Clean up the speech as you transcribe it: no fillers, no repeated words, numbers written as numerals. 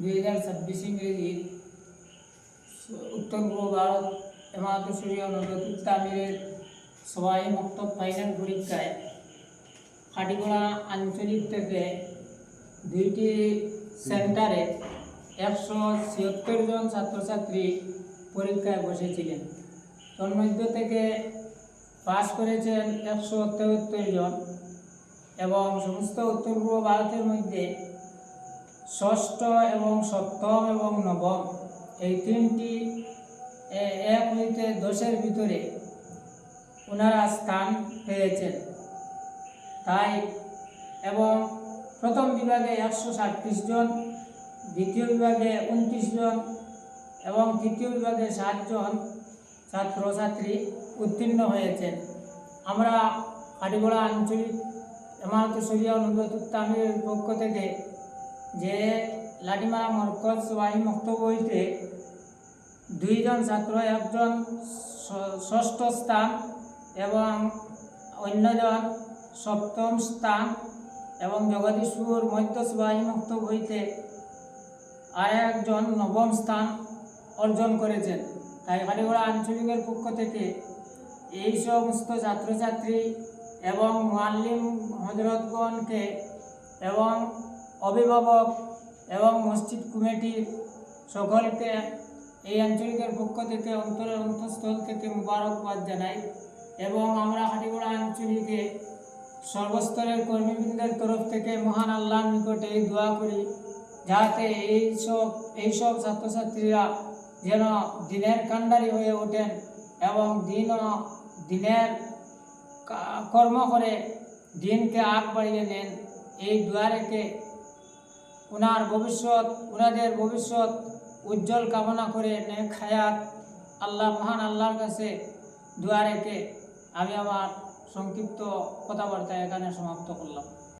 2026 ইংরেজির উত্তর পূর্ব ভারত হেমায়ত শরিয়া নজরুল তামিরের সবাই মক্তব ফাইনাল পরীক্ষায় খাটিগড়া আঞ্চলিক থেকে 2টি সেন্টারে 176 জন ছাত্রছাত্রী পরীক্ষায় বসেছিলেন। তোর মধ্যে থেকে পাস করেছেন 173 জন এবং সমস্ত উত্তর পূর্ব ভারতের মধ্যে ষষ্ঠ এবং সপ্তম এবং নবম এই তিনটি 1 হইতে 10-এর ভিতরে ওনারা স্থান পেয়েছেন। তাই এবং প্রথম বিভাগে 137 জন, দ্বিতীয় বিভাগে 29 জন এবং তৃতীয় বিভাগে 7 জন ছাত্রছাত্রী উত্তীর্ণ হয়েছেন। আমরা খাটিগড়া আঞ্চলিক হেমায়ত শরিয়া নজরুল তামিরের পক্ষ থেকে যে লাঠিমারা মরকজ ওয়াহি মক্তব হইতে 2 জন ছাত্র, 1 জন ষষ্ঠ স্থান এবং অন্যজন সপ্তম স্থান এবং জগদীশপুর মধ্য ওয়াহি মক্তব হইতে আর 1 জন নবম স্থান অর্জন করেছেন। তাই খাটিগড়া আঞ্চলিকের পক্ষ থেকে এই সমস্ত ছাত্রছাত্রী এবং মুআল্লিম হজরতগণকে এবং অভিভাবক এবং মসজিদ কমিটির সকলকে এই আঞ্চলিকের পক্ষ থেকে অন্তরের অন্তঃস্থল থেকে মুবারকবাদ জানাই এবং আমরা খাটিগড়া আঞ্চলিকে সর্বস্তরের কর্মীবৃন্দের তরফ থেকে মহান আল্লাহর নিকটে দোয়া করি যাতে এইসব ছাত্রছাত্রীরা যেন দিনের কাণ্ডারি হয়ে ওঠেন এবং দিনের কর্ম করে দিনকে আগ বাড়িয়ে নেন। এই দোয়া রেখে ওনাদের ভবিষ্যৎ উজ্জ্বল কামনা করে নেক হায়াত মহান আল্লাহর কাছে দোয়া রেখে আমি আমার সংক্ষিপ্ত কথাবার্তা এখানে সমাপ্ত করলাম।